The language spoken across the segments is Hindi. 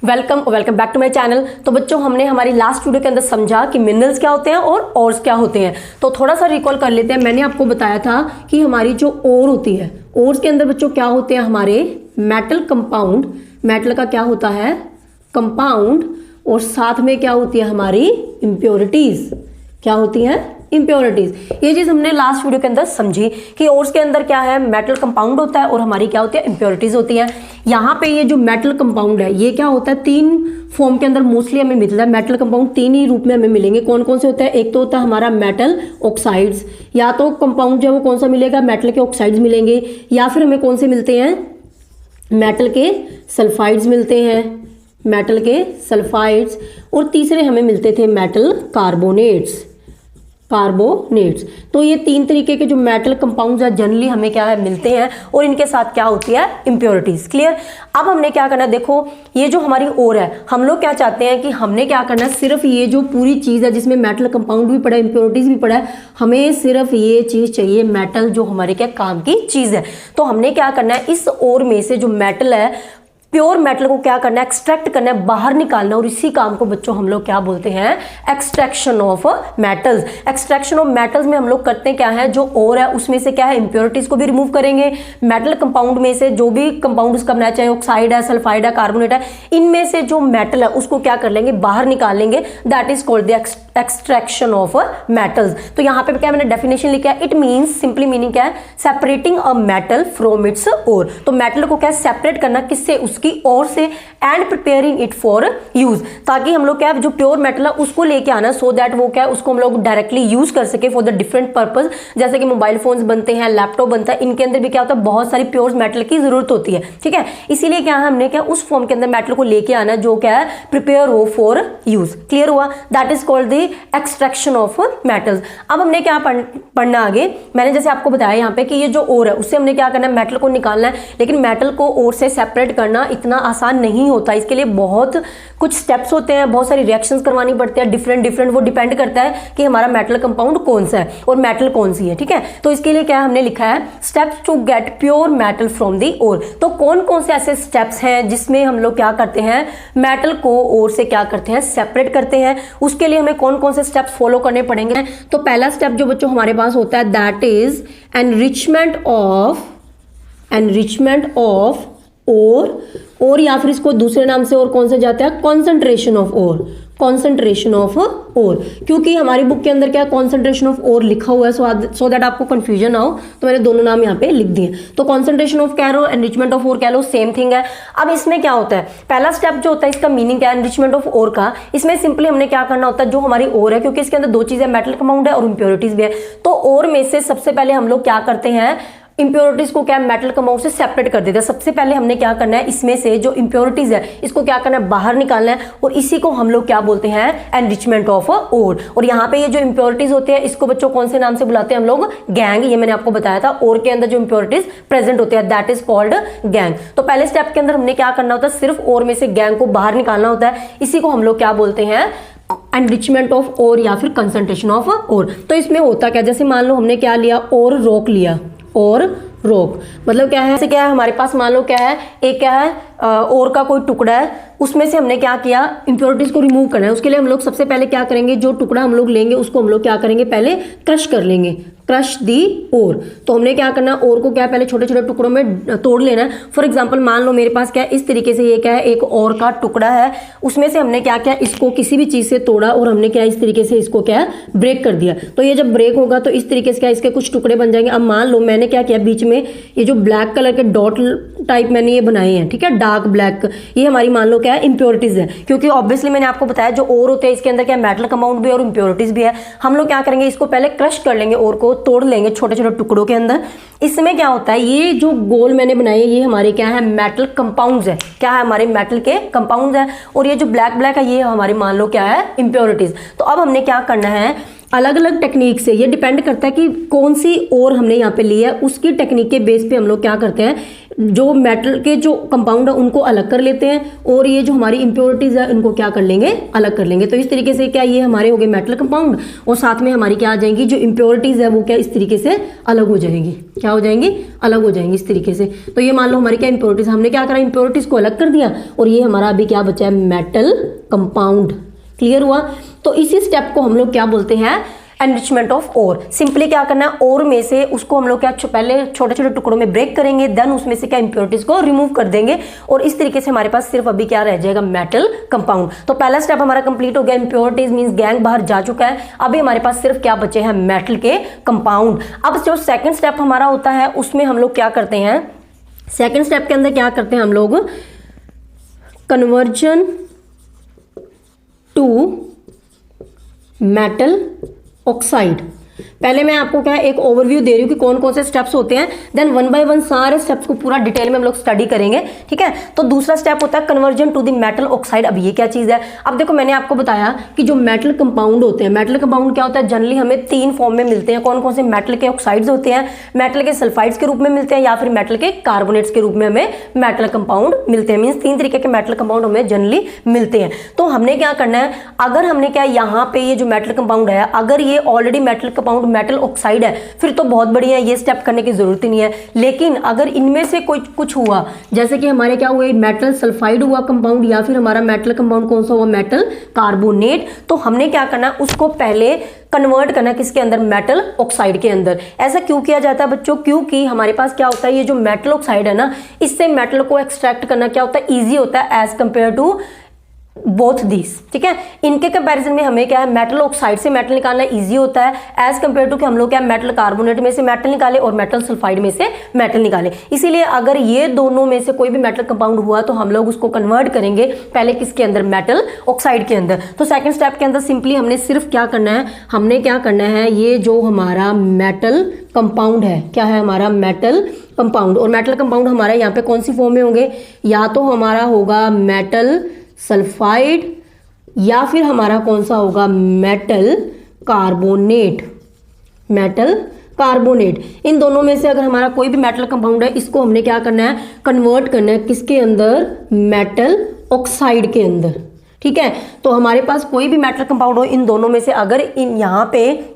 Welcome back to my channel. तो बच्चों, हमने हमारी लास्ट वीडियो के अंदर समझा कि मिनरल्स क्या होते हैं और ओर्स क्या होते हैं। तो थोड़ा सा रिकॉल कर लेते हैं। मैंने आपको बताया था कि हमारी जो ओर होती है, ओर्स के अंदर बच्चों क्या होते हैं हमारे मेटल कंपाउंड। मेटल का क्या होता है कंपाउंड, और साथ में क्या होती है हमारी इम्प्योरिटीज। क्या होती है इम्प्योरिटीज। ये चीज हमने लास्ट वीडियो के अंदर समझी कि ओर्स के अंदर क्या है मेटल कंपाउंड होता है और हमारी क्या होती है इम्प्योरिटीज होती है। यहाँ पे ये जो मेटल कंपाउंड है ये क्या होता है, तीन फॉर्म के अंदर मोस्टली हमें मिलता है। मेटल कंपाउंड तीन ही रूप में हमें मिलेंगे। कौन कौन से होते हैं? एक तो होता है हमारा मेटल ऑक्साइड्स, या तो कंपाउंड जो है वो कौन सा मिलेगा, मेटल के ऑक्साइड्स मिलेंगे, या फिर हमें कौन से मिलते हैं, मेटल के सल्फाइड्स मिलते हैं, मेटल के सल्फाइड्स, और तीसरे हमें मिलते थे मेटल कार्बोनेट्स। तो ये तीन तरीके के जो मेटल कंपाउंड्स है जनरली हमें क्या है मिलते हैं, और इनके साथ क्या होती है इम्प्योरिटीज। क्लियर। अब हमने क्या करना है, देखो ये जो हमारी ओर है, हम लोग क्या चाहते हैं कि हमने क्या करना है, सिर्फ ये जो पूरी चीज है जिसमें मेटल कंपाउंड भी पड़ा है इम्प्योरिटीज भी पड़ा है, हमें सिर्फ ये चीज चाहिए मेटल जो हमारे क्या काम की चीज है। तो हमने क्या करना है, इस ओर में से जो मेटल है प्योर मेटल को क्या करना है, एक्सट्रैक्ट करना है, बाहर निकालना, और इसी काम को बच्चों हम लोग क्या बोलते हैं extraction of metals. Extraction of metals में हम लोग करते हैं क्या है, जो ओर है उसमें से क्या है इम्प्योरिटीज को भी रिमूव करेंगे, मेटल कंपाउंड में से जो भी कंपाउंड उसका बनाया, चाहे ऑक्साइड है, सल्फाइड है, कार्बोनेट है, इनमें से जो मेटल है उसको क्या कर लेंगे, बाहर निकाल लेंगे। That is called the extraction of metals. तो यहाँ पे क्या मैंने डेफिनेशन लिखा है, इट मीन्स सिंपली मीनिंग क्या है, separating a metal from its ore. तो मेटल को क्या सेपरेट करना, किससे, की ओर से, and preparing it for use, ताकि हम लोग क्या जो प्योर मेटल है उसको लेके आना, सो दैट वो क्या उसको हम लोग डायरेक्टली यूज कर सके फॉर द डिफरेंट पर्पस। जैसे कि मोबाइल फोन्स बनते हैं, लैपटॉप बनता है, इनके अंदर भी क्या होता है बहुत सारी प्योर मेटल की जरूरत होती है। ठीक है, इसीलिए क्या है हमने क्या उस फॉर्म के अंदर मेटल को लेके आना जो क्या है प्रिपेयर हो फॉर यूज। क्लियर हुआ। That is called the extraction of metals. अब हमने क्या पढ़ना आगे, मैंने जैसे आपको बताया यहाँ पे कि ये जो ओर है उससे हमने क्या करना है, मेटल को निकालना है। लेकिन मेटल को ओर से सेपरेट करना इतना आसान नहीं होता, इसके लिए बहुत कुछ स्टेप्स होते हैं, बहुत सारी रिएक्शंस करवानी पड़ती है, डिफरेंट वो डिपेंड करता है कि हमारा मेटल कंपाउंड कौन सा है और मेटल कौन सी है। ठीक है, तो इसके लिए क्या हमने लिखा है, steps to get pure metal from the ore. तो कौन कौन से ऐसे स्टेप्स हैं जिसमें हम लोग क्या करते हैं, मेटल को ओर से क्या करते हैं, सेपरेट करते हैं। उसके लिए हमें कौन कौन से स्टेप्स फॉलो करने पड़ेंगे। तो पहला स्टेप जो बच्चों हमारे पास होता है दैट इज एनरिचमेंट ऑफ और या फिर इसको दूसरे नाम से और कौन से जाता है, कॉन्सेंट्रेशन ऑफ ओर। क्योंकि हमारी बुक के अंदर क्या कॉन्सेंट्रेशन ऑफ ओर लिखा हुआ है, सो दैट आपको कंफ्यूजन ना हो, तो मैंने दोनों नाम यहाँ पे लिख दिए। तो कॉन्सेंट्रेशन ऑफ कह लो, एनरिचमेंट ऑफ ओर कह लो, सेम थिंग है। अब इसमें क्या होता है, पहला स्टेप जो होता है इसका मीनिंग क्या है, एनरिचमेंट ऑफ ओर का, इसमें सिंपली हमने क्या करना होता है, जो हमारी ओर है, क्योंकि इसके अंदर दो चीजें मेटल कंपाउंड है और इम्प्योरिटीज भी है, तो ओर में से सबसे पहले हम लोग क्या करते हैं, इंप्योरिटीज को क्या मेटल कंपाउंड से सेपरेट कर देते हैं। सबसे पहले हमने क्या करना है, इसमें से जो इंप्योरिटीज है इसको क्या करना है, बाहर निकालना है, और इसी को हम लोग क्या बोलते हैं, एनरिचमेंट ऑफ ओर। और यहाँ पे ये जो इंप्योरिटीज होते हैं इसको बच्चों कौन से नाम से बुलाते हैं हम लोग, गैंग। ये मैंने आपको बताया था, ओर के अंदर जो इंप्योरिटीज प्रेजेंट होते हैं दैट इज कॉल्ड गैंग। तो पहले स्टेप के अंदर हमने क्या करना होता है, सिर्फ ओर में से गैंग को बाहर निकालना होता है। इसी को हम लोग क्या बोलते हैं, एनरिचमेंट ऑफ ओर या फिर कंसंट्रेशन ऑफ ओर। तो इसमें होता क्या, जैसे मान लो हमने क्या लिया, और रोक लिया, और रोक मतलब क्या है, जैसे क्या है हमारे पास मान लो क्या है, एक क्या है और का कोई टुकड़ा है, उसमें से हमने क्या किया, इंप्योरिटीज को रिमूव करना है। उसके लिए हम लोग सबसे पहले क्या करेंगे, जो टुकड़ा हम लोग लेंगे उसको हम लोग क्या करेंगे, पहले क्रश कर लेंगे, क्रश दी ओर। तो हमने क्या करना, ओर को क्या पहले छोटे छोटे टुकड़ों में तोड़ लेना है। फॉर एग्जाम्पल मान लो मेरे पास क्या है, इस तरीके से ये क्या है एक ओर का टुकड़ा है, उसमें से हमने क्या किया, इसको किसी भी चीज से तोड़ा और हमने क्या इस तरीके से इसको क्या ब्रेक कर दिया। तो ये जब ब्रेक होगा तो इस तरीके से क्या इसके कुछ टुकड़े बन जाएंगे। अब मान लो मैंने क्या किया, बीच में ये जो ब्लैक कलर के डॉट टाइप मैंने ये बनाए हैं, ठीक है, डार्क ब्लैक, ये हमारी मान लो क्या है इंप्योरिटीज है। क्योंकि ऑब्वियसली मैंने आपको बताया जो ओर होते हैं इसके अंदर क्या मेटल कंपाउंड भी और इंप्योरिटीज भी है। हम लोग क्या करेंगे, इसको पहले क्रश कर लेंगे, ओर को तोड़ लेंगे छोटे छोटे टुकड़ों के अंदर। इसमें क्या होता है, ये जो गोल मैंने बनाए ये हमारे क्या है, मेटल कंपाउंड्स है, क्या है हमारे मेटल के कंपाउंड्स है, और ये जो ब्लैक ब्लैक है ये हमारे मान लो क्या है इंप्योरिटीज। तो अब हमने क्या करना है, अलग अलग टेक्निक से, ये डिपेंड करता है कि कौन सी ओर हमने यहाँ पे ली है, उसकी टेक्निक के बेस पे हम लोग क्या करते हैं, जो मेटल के जो कंपाउंड है उनको अलग कर लेते हैं और ये जो हमारी इम्प्योरिटीज है इनको क्या कर लेंगे, अलग कर लेंगे। तो इस तरीके से क्या ये हमारे हो गए मेटल कंपाउंड और साथ में हमारी क्या आ जाएंगी, जो इम्प्योरिटीज है वो क्या इस तरीके से अलग हो जाएंगी, क्या हो जाएंगी, अलग हो जाएंगी इस तरीके से। तो ये मान लो हमारी क्या इम्प्योरिटीज, हमने क्या करा, इम्प्योरिटीज को अलग कर दिया और ये हमारा अभी क्या बचा है, मेटल कंपाउंड। क्लियर हुआ। तो इसी स्टेप को हम लोग क्या बोलते हैं, एनरिचमेंट ऑफ ओर। सिंपली क्या करना है, ओर में से उसको हम लोग क्या पहले छोटे छोटे टुकड़ों में ब्रेक करेंगे, देन उसमें से क्या इंप्योरिटीज को रिमूव कर देंगे और इस तरीके से हमारे पास सिर्फ अभी क्या रह जाएगा, मेटल कंपाउंड। तो पहला स्टेप हमारा कंप्लीट हो गया, इंप्योरिटीज मींस गैंग बाहर जा चुका है। अभी हमारे पास सिर्फ क्या बचे हैं, मेटल के कंपाउंड। अब जो सेकंड स्टेप हमारा होता है उसमें हम लोग क्या करते हैं, सेकंड स्टेप के अंदर क्या करते हैं हम लोग, कन्वर्जन टू मेटल ऑक्साइड। पहले मैं आपको क्या एक ओवरव्यू दे रही हूँ कि कौन कौन से स्टेप्स होते हैं, देन वन बाय वन सारे स्टेप्स को पूरा डिटेल में हम लोग स्टडी करेंगे। ठीक है, तो दूसरा स्टेप होता है conversion to the metal oxide. अब ये क्या चीज है, अब देखो मैंने आपको बताया कि जो मेटल कंपाउंड होते हैं, मेटल कंपाउंड क्या होता है, जनरली हमें 3 फॉर्म में मिलते हैं। कौन कौन से, मेटल के ऑक्साइड्स होते हैं, मेटल के सल्फाइड्स के रूप में मिलते हैं या फिर मेटल के कार्बोनेट्स के रूप में हमें मेटल कंपाउंड मिलते हैं। मीन्स 3 तरीके के मेटल कंपाउंड हमें जनरली मिलते हैं। तो हमने क्या करना है, अगर हमने क्या यहाँ पे ये जो मेटल कंपाउंड है, अगर ये already metal compound metal oxide है फिर तो बहुत बढ़िया है, ये स्टेप करने की जरूरत ही नहीं है। लेकिन अगर इनमें से कोई कुछ हुआ, जैसे कि हमारे क्या हुए, मेटल सल्फाइड हुआ कंपाउंड या फिर हमारा मेटल कंपाउंड कौन सा हुआ, मेटल कार्बोनेट, तो हमने क्या करना है, उसको पहले कन्वर्ट करना है किसके अंदर, मेटल ऑक्साइड के अंदर। ऐसा क्यों किया जाता है बच्चों, क्योंकि हमारे पास क्या होता है, ये जो मेटल ऑक्साइड है ना, इससे मेटल को एक्सट्रैक्ट करना क्या होता है, ईजी होता है as compare to both this. ठीक है, इनके कंपैरिजन में हमें क्या है, मेटल ऑक्साइड से मेटल निकालना इजी होता है एज कंपेयर टू कि हम लोग क्या मेटल कार्बोनेट में से मेटल निकाले और मेटल सल्फाइड में से मेटल निकाले। इसीलिए अगर ये दोनों में से कोई भी मेटल कंपाउंड हुआ तो हम लोग उसको कन्वर्ट करेंगे पहले किसके अंदर, मेटल ऑक्साइड के अंदर। तो सेकंड स्टेप के अंदर सिंपली हमने सिर्फ क्या करना है, हमने क्या करना है, ये जो हमारा मेटल कंपाउंड है, क्या है हमारा मेटल कंपाउंड, और मेटल कंपाउंड हमारा यहाँ पे कौन सी फॉर्म में होंगे, या तो हमारा होगा मेटल सल्फाइड या फिर हमारा कौन सा होगा, मेटल कार्बोनेट, मेटल कार्बोनेट। इन दोनों में से अगर हमारा कोई भी मेटल कंपाउंड है, इसको हमने क्या करना है, कन्वर्ट करना है किसके अंदर, मेटल ऑक्साइड के अंदर। ठीक है, तो हमारे पास कोई भी मेटल कंपाउंड हो, इन दोनों में से अगर यहाँ पे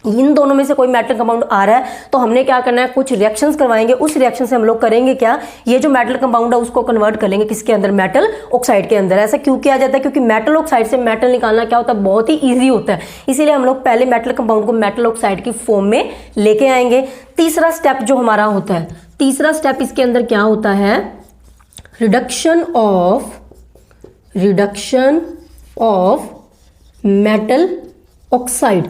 इन दोनों में से कोई मेटल कंपाउंड आ रहा है तो हमने क्या करना है, कुछ रिएक्शंस करवाएंगे। उस रिएक्शन से हम लोग करेंगे क्या, ये जो मेटल कंपाउंड है उसको कन्वर्ट कर लेंगे किसके अंदर, मेटल ऑक्साइड के अंदर। ऐसा क्यों किया जाता है, क्योंकि मेटल ऑक्साइड से मेटल निकालना क्या होता है, बहुत ही ईजी होता है। इसीलिए हम लोग पहले मेटल कंपाउंड को मेटल ऑक्साइड की फॉर्म में लेके आएंगे। तीसरा स्टेप जो हमारा होता है, तीसरा स्टेप इसके अंदर क्या होता है, रिडक्शन ऑफ मेटल ऑक्साइड।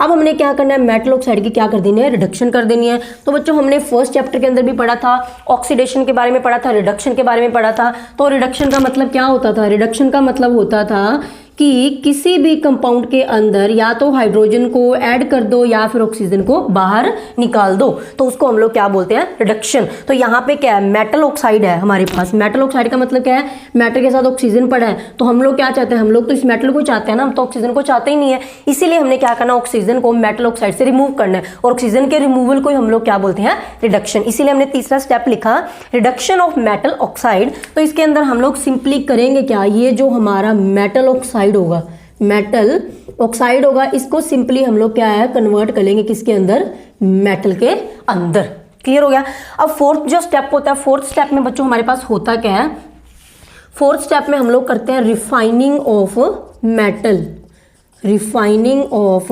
अब हमने क्या करना है, मेटल ऑक्साइड की क्या कर देनी है, रिडक्शन कर देनी है। तो बच्चों हमने फर्स्ट चैप्टर के अंदर भी पढ़ा था, ऑक्सीडेशन के बारे में पढ़ा था, रिडक्शन के बारे में पढ़ा था। तो रिडक्शन का मतलब क्या होता था, रिडक्शन का मतलब होता था कि किसी भी कंपाउंड के अंदर या तो हाइड्रोजन को ऐड कर दो या फिर ऑक्सीजन को बाहर निकाल दो, तो उसको हम लोग क्या बोलते हैं, रिडक्शन। तो यहाँ पे क्या है, मेटल ऑक्साइड है हमारे पास। मेटल ऑक्साइड का मतलब क्या है, मेटल के साथ ऑक्सीजन पड़ा है, तो हम लोग क्या चाहते हैं, हम लोग तो इस मेटल को चाहते हैं ना, हम तो ऑक्सीजन को चाहते ही नहीं है। इसीलिए हमने क्या करना, ऑक्सीजन को मेटल ऑक्साइड से रिमूव करना है, और ऑक्सीजन के रिमूवल को हम लोग क्या बोलते हैं, रिडक्शन। इसीलिए हमने तीसरा स्टेप लिखा, रिडक्शन ऑफ मेटल ऑक्साइड। तो इसके अंदर हम लोग सिंपली करेंगे क्या, ये जो हमारा मेटल ऑक्साइड होगा, मेटल ऑक्साइड होगा, इसको सिंपली हम लोग क्या है, कन्वर्ट कर लेंगे किसके अंदर, मेटल के अंदर। क्लियर हो गया। अब फोर्थ जो स्टेप होता है, फोर्थ स्टेप में बच्चों हमारे पास होता क्या है, फोर्थ स्टेप में हम लोग करते हैं refining of metal, refining of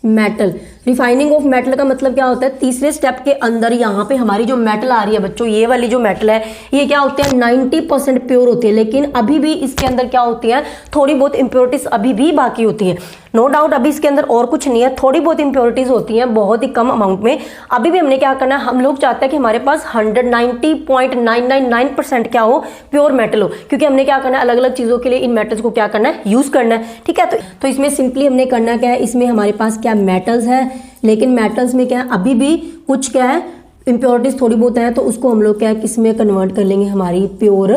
metal. Refining of metal का मतलब क्या होता है, तीसरे स्टेप के अंदर यहाँ पे हमारी जो मेटल आ रही है बच्चों, ये वाली जो मेटल है, ये क्या होते हैं, 90% प्योर होती है, लेकिन अभी भी इसके अंदर क्या होती है, थोड़ी बहुत इंप्योरिटीज अभी भी बाकी होती है। नो डाउट अभी इसके अंदर और कुछ नहीं है, थोड़ी बहुत इंप्योरिटीज होती हैं, बहुत ही कम अमाउंट में। अभी भी हमने क्या करना है, हम लोग चाहते हैं कि हमारे पास 190.999% क्या हो, प्योर मेटल हो, क्योंकि हमने क्या करना है, अलग अलग चीजों के लिए इन मेटल्स को क्या करना है, यूज करना है। ठीक है, तो इसमें सिंपली हमने करना क्या है, इसमें हमारे पास क्या मेटल्स है, लेकिन मेटल्स में क्या है, अभी भी कुछ क्या है, इंप्योरिटीज थोड़ी बहुत है, तो उसको हम लोग क्या है, किस में कन्वर्ट कर लेंगे, हमारी प्योर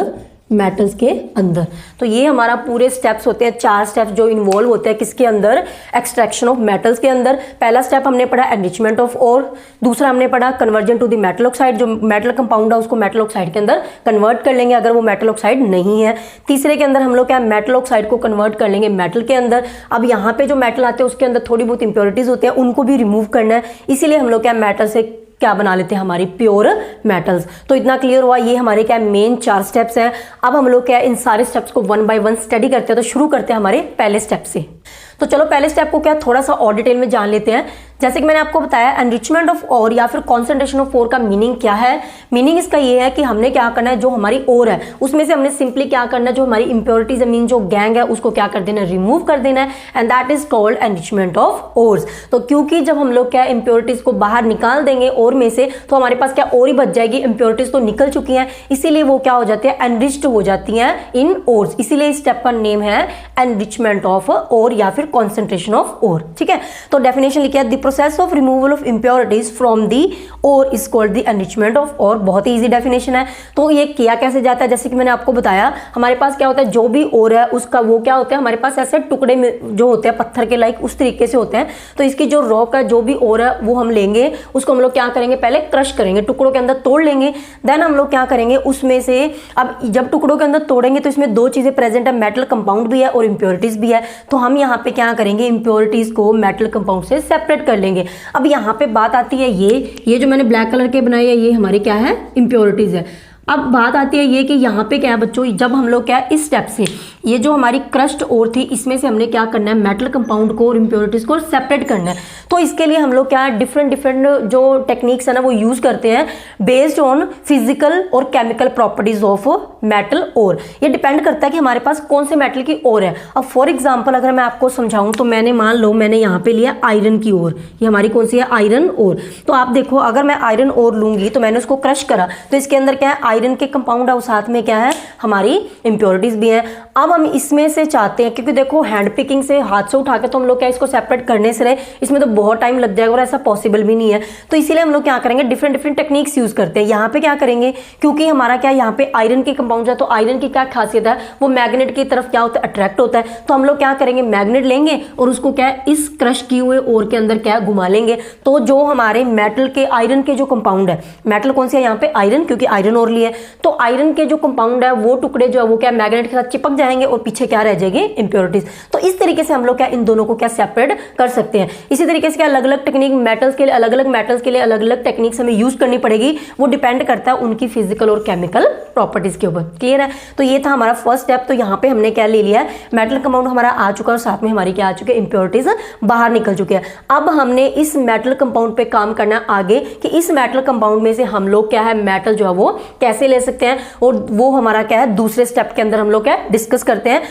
मेटल्स के अंदर। तो ये हमारा पूरे स्टेप्स होते हैं, 4 स्टेप्स जो इन्वॉल्व होते हैं किसके अंदर, एक्सट्रैक्शन ऑफ मेटल्स के अंदर। पहला स्टेप हमने पढ़ा एनरिचमेंट ऑफ ओर, दूसरा हमने पढ़ा conversion to the metal oxide, जो मेटल कंपाउंड है उसको मेटल ऑक्साइड के अंदर कन्वर्ट कर लेंगे अगर वो मेटल ऑक्साइड नहीं है। तीसरे के अंदर हम लोग क्या मेटल ऑक्साइड को कन्वर्ट कर लेंगे मेटल के अंदर। अब यहाँ पे जो मेटल आते हैं उसके अंदर थोड़ी बहुत इंप्योरिटीज होते हैं, उनको भी रिमूव करना है, इसीलिए हम लोग क्या मेटल से क्या बना लेते हैं, हमारी प्योर मेटल्स। तो इतना क्लियर हुआ, ये हमारे क्या मेन 4 स्टेप्स हैं। अब हम लोग क्या इन सारे स्टेप्स को 1 बाय 1 स्टडी करते हैं। तो शुरू करते हैं हमारे पहले स्टेप से। तो चलो पहले स्टेप को क्या थोड़ा सा और डिटेल में जान लेते हैं। जैसे कि मैंने आपको बताया एनरिचमेंट ऑफ ओर या फिर कॉन्सेंट्रेशन ऑफ ओर का मीनिंग क्या है। मीनिंग इसका ये है कि हमने क्या करना है, जो हमारी ओर है उसमें से हमने सिंपली क्या करना है, जो हमारी इंप्योरिटीज मीन जो गैंग है उसको क्या कर देना है, रिमूव कर देना है, and that is called enrichment of ores. तो क्योंकि जब हम लोग क्या इंप्योरिटीज को बाहर निकाल देंगे ओर में से, तो हमारे पास क्या ओर ही बच जाएगी, इंप्योरिटीज तो निकल चुकी हैं, इसीलिए वो क्या हो जाती है, एनरिच्ड हो जाती हैं इन ओर्स। इसीलिए इस स्टेप का नेम है एनरिचमेंट ऑफ ओर या फिर कॉन्सेंट्रेशन ऑफ ओर। ठीक है, तो डेफिनेशन लिखा है the process of removal of impurities from the ore is called the enrichment of ore. बहुत ही इजी डेफिनेशन है। तो ये किया कैसे जाता है, जैसे कि मैंने आपको बताया हमारे पास क्या होता है, जो भी ओर है उसका वो क्या होता है, हमारे पास ऐसे टुकड़े में जो होते हैं पत्थर के लाइक उस तरीके से होते हैं। तो इसकी जो रॉक है, जो भी ओर है वो हम लेंगे, उसको हम लोग क्या करेंगे, पहले क्रश करेंगे, टुकड़ों के अंदर तोड़ लेंगे। देन हम लोग क्या करेंगे उसमें से, अब जब टुकड़ों के अंदर तोड़ेंगे तो इसमें 2 चीजें प्रेजेंट है, मेटल कंपाउंड भी है और इंप्योरिटीज भी है। तो हम यहाँ पे क्या करेंगे, इंप्योरिटीज को मेटल कंपाउंड से सेपरेट कर लेंगे। अब यहाँ पे बात आती है ये जो मैंने ब्लैक कलर के बनाए हैं ये हमारी क्या है, इंप्योरिटीज है। अब बात आती है ये कि यहाँ पे क्या है बच्चों, जब हम लोग क्या इस स्टेप से ये जो हमारी क्रस्ट ओर थी इसमें से हमने क्या करना है, मेटल कंपाउंड को और इंप्योरिटीज को सेपरेट करना है। तो इसके लिए हम लोग क्या डिफरेंट जो टेक्निक्स है ना वो यूज करते हैं बेस्ड ऑन फिजिकल और केमिकल प्रॉपर्टीज ऑफ मेटल ओर। ये डिपेंड करता है कि हमारे पास कौन से मेटल की ओर है। अब फॉर एग्जाम्पल अगर मैं आपको समझाऊं तो मैंने मान लो मैंने यहाँ पे लिया आयरन की ओर, ये हमारी कौन सी है, आयरन ओर। तो आप देखो अगर मैं आयरन ओर लूंगी तो मैंने उसको क्रश करा तो इसके अंदर क्या है, आयरन के कंपाउंड है और साथ में क्या है, हमारी इंप्योरिटीज भी है। अब हम इसमें से चाहते हैं, क्योंकि देखो हैंड पिकिंग से हाथ से उठा के तो हम लोग क्या इसको सेपरेट करने से रहे, इसमें तो बहुत टाइम लग जाएगा और ऐसा पॉसिबल भी नहीं है। तो इसीलिए हम लोग क्या करेंगे, डिफरेंट टेक्निक्स यूज करते हैं। यहाँ पे क्या करेंगे, क्योंकि हमारा क्या यहाँ पे आयरन के कंपाउंड है, तो आयरन की क्या खासियत है, वो मैग्नेट की तरफ क्या होता है, अट्रैक्ट होता है। तो हम लोग क्या करेंगे, मैग्नेट लेंगे और उसको क्या है इस क्रश किए हुए ओर के अंदर क्या घुमा लेंगे। तो जो हमारे मेटल के आयरन के जो कंपाउंड है, मेटल कौन सी है यहाँ पे, आयरन, क्योंकि आयरन ओर लिए, तो आयरन के जो कंपाउंड है वो टुकड़े जो है वो क्या मैग्नेट के साथ चिपक जाएंगे और पीछे क्या रह जाएगी, इंप्योरिटीज। तो इस तरीके से हम लोग क्या इन दोनों को क्या सेपरेट कर सकते हैं। इसी तरीके से क्या अलग अलग टेक्निक मेटल्स के लिए, अलग अलग मेटल्स के लिए अलग अलग टेक्निक्स हमें यूज करनी पड़ेगी, वो डिपेंड करता है उनकी फिजिकल और केमिकल प्रॉपर्टीज के ऊपर। क्लियर है, तो ये था हमारा फर्स्ट स्टेप। तो यहाँ पे हमने क्या ले लिया है, मेटल कंपाउंड हमारा आ चुका है और साथ में हमारी क्या आ चुकी है, इंप्योरिटीज बाहर निकल चुके हैं। अब हमने इस मेटल कंपाउंड पे काम करना आगे कि इस मेटल कंपाउंड में से हम लोग क्या है मेटल जो है वो कैसे ले सकते हैं, और वो हमारा क्या है दूसरे स्टेप के अंदर हम लोग क्या डिस्कस करते हैं।